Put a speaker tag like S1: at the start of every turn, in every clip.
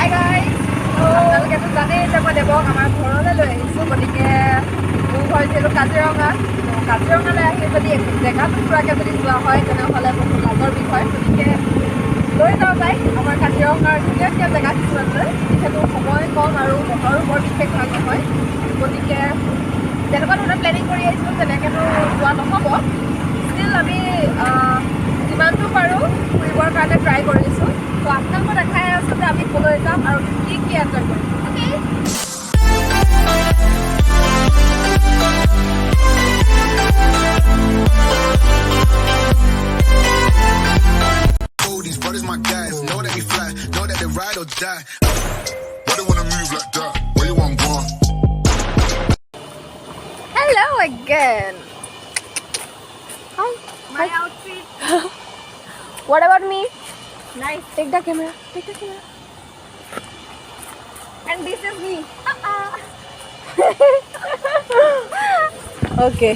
S1: Hi guys! আপোনালোকে তো জানেই যে মই দেৱক আমাৰ ঘৰলৈ লৈ আহিছোঁ গতিকে মোৰ ঘৰ যিহেতু কাজিৰঙা কাজিৰঙালৈ আহি যদি জেগাটো ফুৰাকৈ যদি যোৱা হয় তেনেহ'লে বহুত লাজৰ বিষয় গতিকে লৈ যাওঁ তাইক আমাৰ কাজিৰঙাৰ ধুনীয়া ধুনীয়া জেগা কিছুমানলৈ যিহেতু সময় কম আৰু বতৰো বৰ বিশেষ ভাল নহয় গতিকে যেনেকুৱা ধৰণে প্লেনিং কৰি আহিছিলোঁ তেনেকৈতো যোৱা নহ'ব ষ্টিল আমি যিমানটো পাৰোঁ ফুৰিবৰ কাৰণে ট্ৰাই কৰিছোঁ তো আপোনাক মই দেখাই আছোঁ যে আমি ক'লৈ যাম আৰু কি কি এনজয় কৰিম
S2: These brothers my guys, know that we fly, know that they ride or die. Why they wanna move like that? Where you want go?
S1: Hello again. Hi.
S3: My outfit.
S1: What about me?
S3: Nice.
S1: Take the camera. Take the camera.
S3: And this is me.
S1: Okay.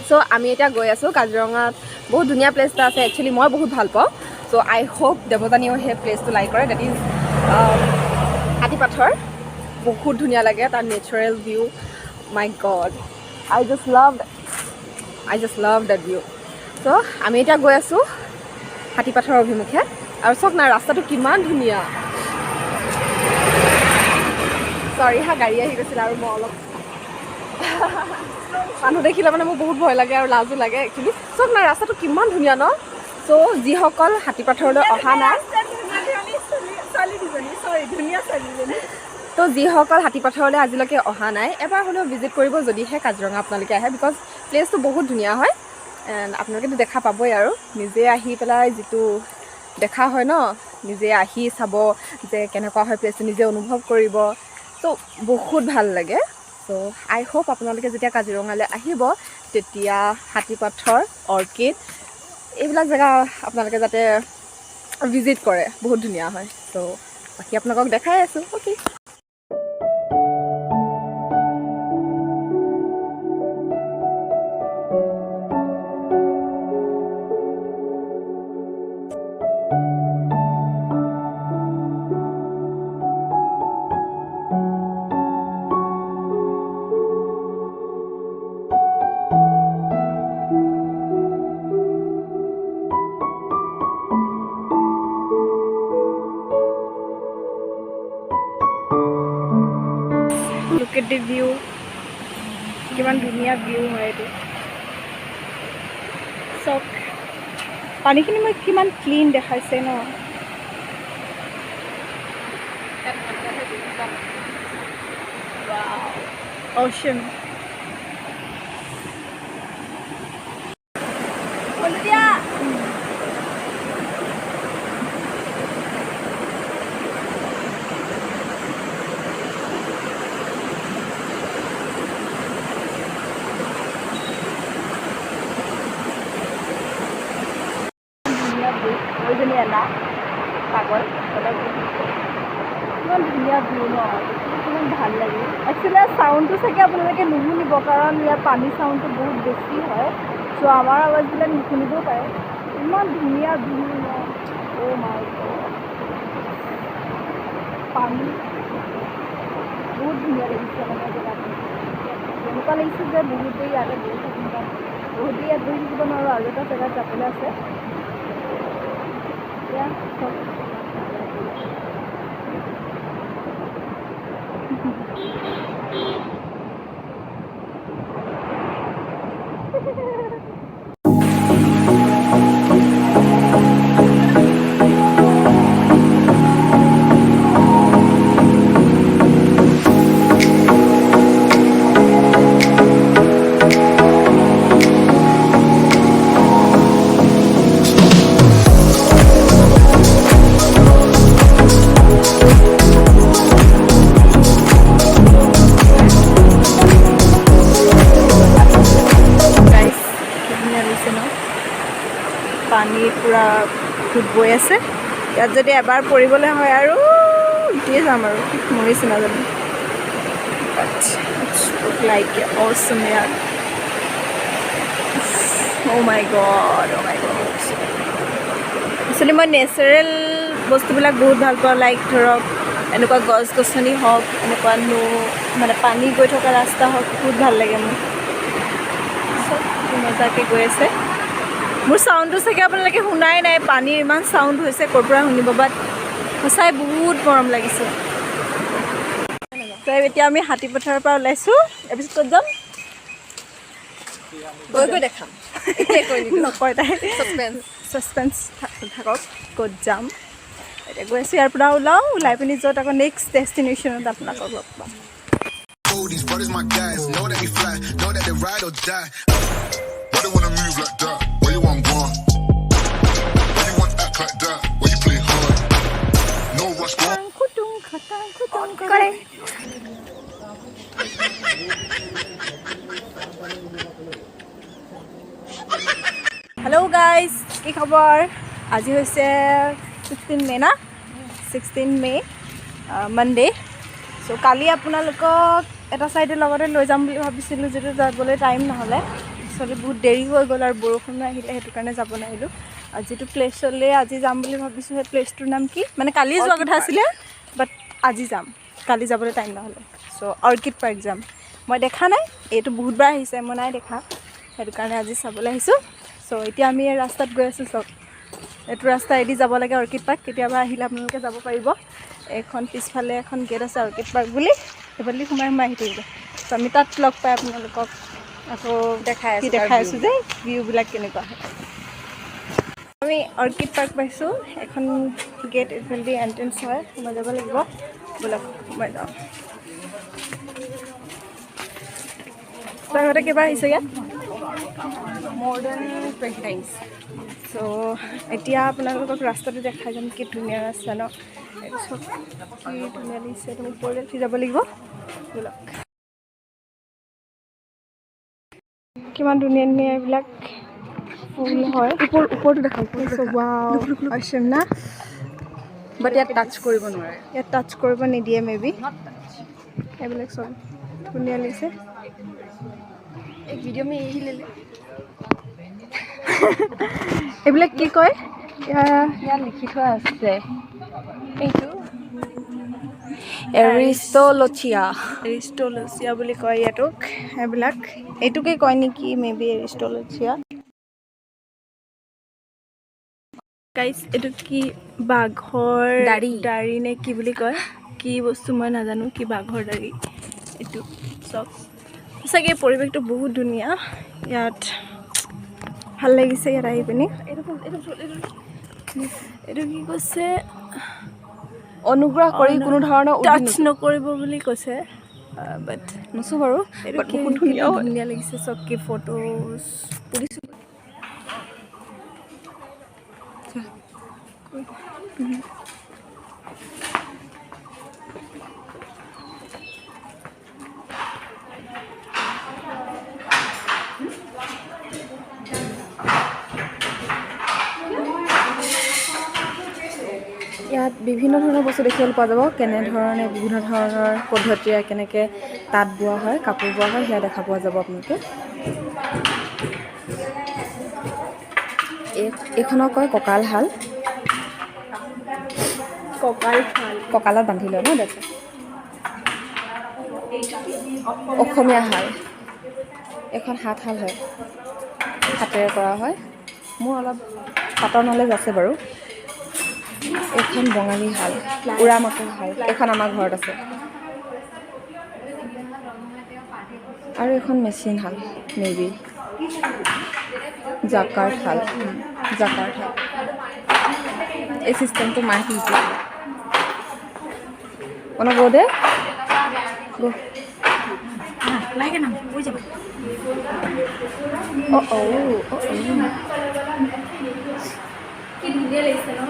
S1: So আমি এতিয়া গৈ আছোঁ কাজিৰঙাত বহুত ধুনীয়া place এটা আছে actually মই বহুত ভাল পাওঁ চ' আই হোপ দেৱজানীয়েও সেই প্লেচটো লাইক কৰে ডেট ইজ হাতীপাথৰ বহুত ধুনীয়া লাগে তাৰ natural view my god I just love that view so' আমি এতিয়া গৈ আছোঁ হাতীপাথৰ অভিমুখে আৰু চাওক না ৰাস্তাটো কিমান ধুনীয়া চৰি হা গাড়ী আহি গৈছিলে আৰু মই অলপ মানুহ দেখিলে মানে মোৰ বহুত ভয় লাগে আৰু লাজো লাগে একচুৱেলি চাওক না ৰাস্তাটো কিমান ধুনীয়া ন চ' যিসকল হাতীপাথৰলৈ অহা নাই তো যিসকল হাতীপাথৰলৈ আজিলৈকে অহা নাই এবাৰ হ'লেও ভিজিট কৰিব যদিহে কাজিৰঙা আপোনালোকে আহে বিকজ প্লেচটো বহুত ধুনীয়া হয় এণ্ড আপোনালোকেতো দেখা পাবই আৰু নিজে আহি পেলাই যিটো দেখা হয় ন নিজে আহি চাব যে কেনেকুৱা হয় প্লেচটো নিজে অনুভৱ কৰিব তো বহুত ভাল লাগে চ' আই হোপ আপোনালোকে যেতিয়া কাজিৰঙালৈ আহিব তেতিয়া হাতীপাথৰ অৰ্কিড এইবিলাক জেগা আপোনালোকে যাতে ভিজিট কৰে বহুত ধুনীয়া হয় চ' বাকী আপোনালোকক দেখাই আছোঁ okay
S3: Look at the view. কিমান ধুনীয়া ভিউ হয় এইটো চব পানীখিনি মই কিমান ক্লিন দেখাইছে ন অ'চন পাগল কিমান ধুনীয়া ভিউ ন কিমান ভাল লাগে একচুৱেলি চাউণ্ডটো চাগে আপোনালোকে নুশুনিব কাৰণ ইয়াৰ পানী চাউণ্ডটো বহুত বেছি হয় চ' আমাৰ আৱাজবিলাক নুশুনিবও পাৰে ইমান ধুনীয়া ভিউ ন অ' মাই গড পানী বহুত ধুনীয়া লাগিছে মানে জেগাটো এনেকুৱা লাগিছে যে বহুতেই ইয়াতে বহি থাকিম বহুতেই ইয়াত বহি থাকিব নোৱাৰোঁ আৰু এটা জেগাত যাবলৈ আছে Yeah, so. পানী পুৰা খুব বৈ আছে ইয়াত যদি এবাৰ পৰিবলৈ হয় আৰু উঠিয়ে যাম আৰু মৰিছে নাজানো লাইক অসম ইয়াত Oh my god. Actually, my natural বস্তুবিলাক বহুত ভাল পাওঁ লাইক ধৰক এনেকুৱা গছ গছনি হওক এনেকুৱা মানে পানী গৈ থকা ৰাস্তা হওক বহুত ভাল লাগে মোৰ চব মজাকৈ গৈ আছে মোৰ চাউণ্ডটো চাগে আপোনালোকে শুনাই নাই পানীৰ ইমান চাউণ্ড হৈছে ক'ৰ পৰা শুনিব বাট সঁচাই বহুত মৰম লাগিছে এতিয়া আমি হাতীপথাৰৰ পৰা ওলাইছোঁ তাৰপিছত ক'ত যাম
S1: গৈ দেখাম
S3: নকয় তাই ছাছপেন্স থাকক ক'ত যাম এতিয়া গৈ আছোঁ ইয়াৰ পৰা ওলাই পিনি য'ত আকৌ নেক্সট ডেষ্টিনেশ্যনত আপোনালোকক লগ পাম
S2: Oh, these brothers my guys. Know that we fly, know that they ride or die. Why they wanna move like that? Where you want gone? Why you want act like that? Why you play hard? No rush, go.
S3: Hello' guys কি খবৰ আজি হৈছে 16 মে' না 16 মে' Monday চ' কালি আপোনালোকক এটা ছাইডে লগতে লৈ যাম বুলি ভাবিছিলোঁ যিটো যাবলৈ টাইম নহ'লে আচলতে বহুত দেৰি হৈ গ'ল আৰু বৰষুণো আহিলে সেইটো কাৰণে যাব নোৱাৰিলোঁ আৰু যিটো প্লেচলৈ আজি যাম বুলি ভাবিছোঁ সেই প্লেচটোৰ নাম কি মানে কালি যোৱা কথা আছিলে বাট আজি যাম কালি যাবলৈ টাইম নহ'লে চ' অৰ্কিড পাৰ্ক যাম মই দেখা নাই এইটো বহুতবাৰ আহিছে মই নাই দেখা সেইটো কাৰণে আজি চাবলৈ আহিছোঁ চ' এতিয়া আমি এই ৰাস্তাত গৈ আছোঁ চব এইটো ৰাস্তা এদি যাব লাগে অৰ্কিড পাৰ্ক কেতিয়াবা আহিলে আপোনালোকে যাব পাৰিব এখন পিছফালে এখন গেট আছে অৰ্কিড পাৰ্ক বুলি সেইফালে সোমাই আহি থাকিব চ' আমি তাত লগ পাই আপোনালোকক আকৌ দেখাই আছোঁ যে ভিউবিলাক কেনেকুৱা হয় আমি অৰ্কিড পাৰ্ক পাইছোঁ এখন গেট এইফালেদি এণ্ট্ৰেঞ্চ হয় সোমাই যাব লাগিব ব'লক সোমাই যাওঁ তাৰগতে কেইবাৰ আহিছে ইয়াত
S1: more than 20 times
S3: চ' এতিয়া আপোনালোকক ৰাস্তাটো দেখাই যাম কি ধুনীয়া ৰাস্তা ন চব কি ধুনীয়া লাগিছে তুমি ওপৰলৈ উঠি যাব লাগিব ব'লক কিমান ধুনীয়া ধুনীয়া এইবিলাক ফুল হয় ওপৰটো দেখাম আছাম না
S1: but ইয়াত টাচ কৰিব নোৱাৰে
S3: ইয়াত টাচ কৰিব নিদিয়ে মে বি এইবিলাক চব ধুনীয়া লাগিছে
S1: এক ভিডিঅ' মে यही ले ले
S3: এইবিলাক কি কয়
S1: ইয়াত লিখি থোৱা আছে এইটো এৰিষ্টলচিয়া
S3: বুলি কয় ইয়াতোক এইবিলাক এইটোকে কয় নেকি মে বি এৰিষ্টলচিয়া গাইজ এইটো কি বাঘৰ দাড়ি নে কি বুলি কয় কি বস্তু মই নাজানো কি বাঘৰ দাড়ি এইটো চব সঁচাকৈ পৰিৱেশটো বহুত ধুনীয়া ইয়াত ভাল লাগিছে ইয়াত আহি পিনি এইটো কি কৈছে
S1: অনুগ্ৰহ কৰি কোনো ধৰণৰ
S3: টাচ নকৰিব বুলি কৈছে বাট
S1: নচো বাৰু
S3: এইটো বহুত ধুনীয়া লাগিছে চব কি ফটোজ
S1: ইয়াত বিভিন্ন ধৰণৰ বস্তু দেখিবলৈ পোৱা যাব কেনেধৰণে বিভিন্ন ধৰণৰ পদ্ধতিৰে কেনেকৈ তাঁত বোৱা হয় কাপোৰ বোৱা হয় সেয়া দেখা পোৱা যাব আপোনালোকে এইখনক কয় কঁকালশাল কঁকালত বান্ধি লয় ন দেখা অসমীয়া শাল এখন হাতশাল হয় হাতেৰে কৰা হয় মোৰ অলপ পাতৰ নলেজ আছে বাৰু এখন বঙালী শাল উৰা মাকৰ শাল এখন আমাৰ ঘৰত আছে আৰু এখন মেচিন শাল মে বি জাকাৰ শাল এই চিষ্টেমটো মায়ে শিকিছে কোনো গো দে গো
S3: লাগে না হৈ যাব কি ধুনীয়া লাগিছে ন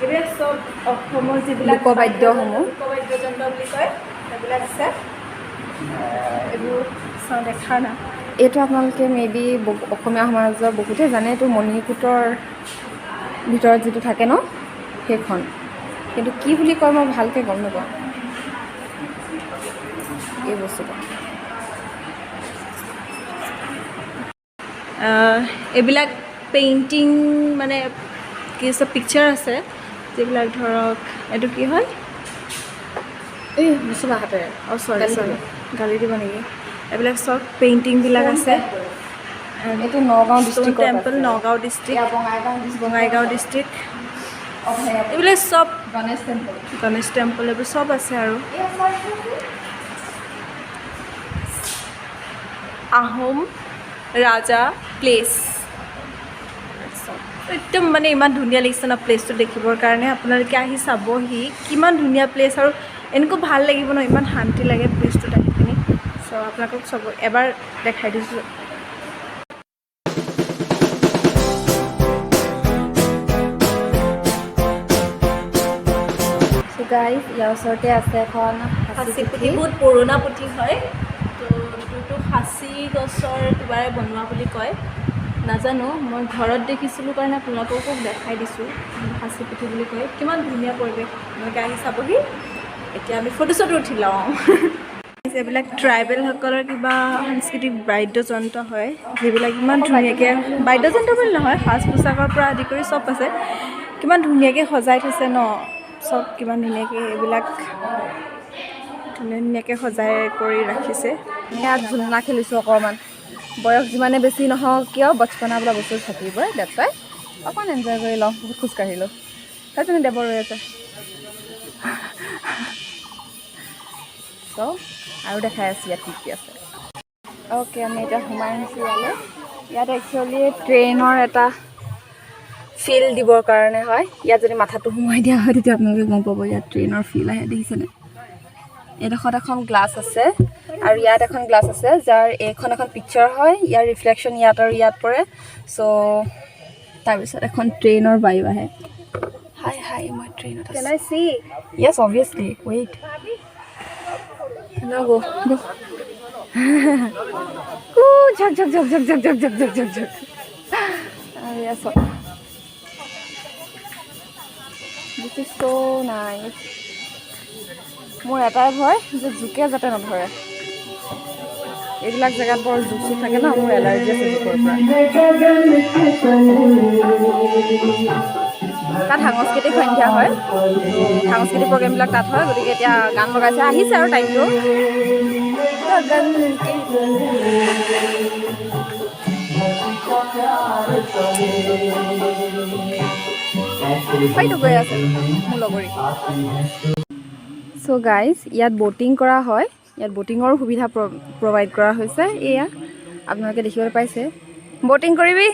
S3: এইবিলাক চব অসমৰ যিবিলাক
S1: লোকবাদ্যসমূহ
S3: লোকবাদ্যযন্ত্ৰ বুলি কয় সেইবিলাক আছে এইবোৰ চাওঁ দেখা না
S1: এইটো আপোনালোকে মে বি অসমীয়া সমাজৰ বহুতে জানে এইটো মণিকূটৰ ভিতৰত যিটো থাকে ন সেইখন কিন্তু কি বুলি কয় মই ভালকৈ গম নাপাওঁ এই বস্তুটো
S3: এইবিলাক পেইণ্টিং মানে কি আছে পিকচাৰ আছে যিবিলাক ধৰক এইটো কি হয়
S1: এই মুছলা হাতেৰে
S3: চৰি গালি দিব নেকি এইবিলাক চব পেইণ্টিংবিলাক আছে
S1: এইটো Nagaon
S3: stone
S1: district
S3: temple Nagaon district Bongaigaon district
S1: এইবিলাক
S3: এইবিলাক চব
S1: গণেশ টেম্পল
S3: এইবোৰ চব আছে আৰু আহোম ৰাজা প্লেচ একদম মানে ইমান ধুনীয়া লাগিছে ন প্লেচটো দেখিবৰ কাৰণে আপোনালোকে আহি চাবহি কিমান ধুনীয়া প্লেচ আৰু এনেকুৱা ভাল লাগিব ন ইমান শান্তি লাগে প্লেচটোত আহি পিনি চ' আপোনালোকক চব এবাৰ দেখাই দিছোঁ
S1: গাইজ ইয়াৰ ওচৰতে আছে এখন
S3: সাঁচি পুথি বহুত পুৰণা পুথি হয় তো এইটোতো সাঁচি গছৰ কিবাৰে বনোৱা বুলি কয় নাজানো মই ঘৰত দেখিছিলোঁ কাৰণে আপোনালোককো দেখাই দিছোঁ সাঁচি পুথি বুলি কয় কিমান ধুনীয়া পৰিৱেশ আপোনালোকে আহি চাবহি এতিয়া আমি ফটো চটো উঠি লওঁ এইবিলাক ট্ৰাইবেলসকলৰ কিবা সাংস্কৃতিক বাদ্যযন্ত্ৰ হয় যিবিলাক ইমান ধুনীয়াকৈ বাদ্যযন্ত্ৰ বুলি নহয় সাজ পোছাকৰ পৰা আদি কৰি চব আছে কিমান ধুনীয়াকৈ সজাই থৈছে ন চব কিমান ধুনীয়াকৈ এইবিলাক ধুনীয়াকৈ সজাই কৰি ৰাখিছে
S1: ইয়াত ঝুলনা খেলিছোঁ অকণমান বয়স যিমানে বেছি নহওক কিয় বচপনা বোলা বস্তু থাকিবই ডেটছ ৱাই অকণমান এনজয় কৰি লওঁ বহুত খোজকাঢ়িলোঁ তাৰপিছত দেৱ ৰৈ আছে চ' আৰু দেখাই আছোঁ ইয়াত কি আছে অ'কে আমি এতিয়া সোমাই আহিছোঁ ইয়ালৈ ইয়াত একচুৱেলি ট্ৰেইনৰ এটা ফিল দিবৰ কাৰণে হয় ইয়াত যদি মাথাটো সোমাই দিয়া হয় তেতিয়া আপোনালোকে গম পাব ইয়াত ট্ৰেইনৰ ফিল আহে দেখিছেনে এইডোখৰত এখন গ্লাছ আছে আৰু ইয়াত এখন গ্লাছ আছে যাৰ এইখন এখন পিকচাৰ হয় ইয়াৰ ৰিফ্লেকশ্যন ইয়াত আৰু ইয়াত পৰে চ' তাৰপিছত এখন ট্ৰেইনৰ বায়ু আহে হাই মই ট্ৰেইনত
S3: Can I see?
S1: Yes obviously wait No, go. Ooh, jug. Yes. This is so nice. মোৰ এটাই ভয় যে জোকে যাতে নধৰে এইবিলাক জেগাত বৰ জোক চোক থাকে ন মোৰ এলাৰ্জি আছে জোকৰ পৰা তাত সাংস্কৃতিক সন্ধ্যা হয় সাংস্কৃতিক প্ৰগ্ৰেমবিলাক তাত হয় গতিকে এতিয়া গান লগাইছে আহিছে আৰু টাইমটো হয়তো গৈ আছে মোৰ লগৰী চ' গাইজ ইয়াত ব'টিং কৰা হয় ইয়াত ব'টিঙৰো সুবিধা প্ৰভাইড কৰা হৈছে এয়া আপোনালোকে দেখিবলৈ পাইছে ব'টিং কৰিবি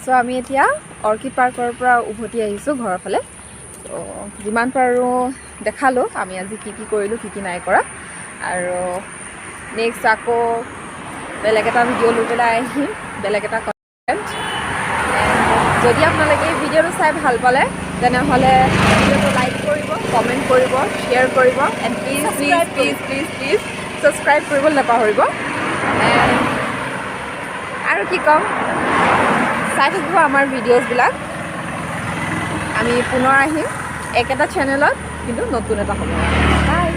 S1: চ' আমি এতিয়া অৰ্কিড পাৰ্কৰ পৰা উভতি আহিছোঁ ঘৰৰ ফালে ত' যিমান পাৰোঁ দেখালোঁ আমি আজি কি কৰিলোঁ কি নাই কৰা আৰু নেক্সট আকৌ বেলেগ এটা ভিডিঅ' লৈ পেলাই আহিম বেলেগ এটা কণ্টেণ্ট যদি আপোনালোকে এই ভিডিঅ'টো চাই ভাল পালে তেনেহ'লে ভিডিঅ'টো লাইক কৰিব কমেণ্ট কৰিব শ্বেয়াৰ কৰিব এণ্ড প্লিজ ছাবস্ক্ৰাইব কৰিবলৈ নাপাহৰিব আৰু কি ক'ম চাই থাকিব আমাৰ ভিডিঅ'ছবিলাক আমি পুনৰ আহিম একেটা চেনেলত কিন্তু নতুন এটা হ'ব বাই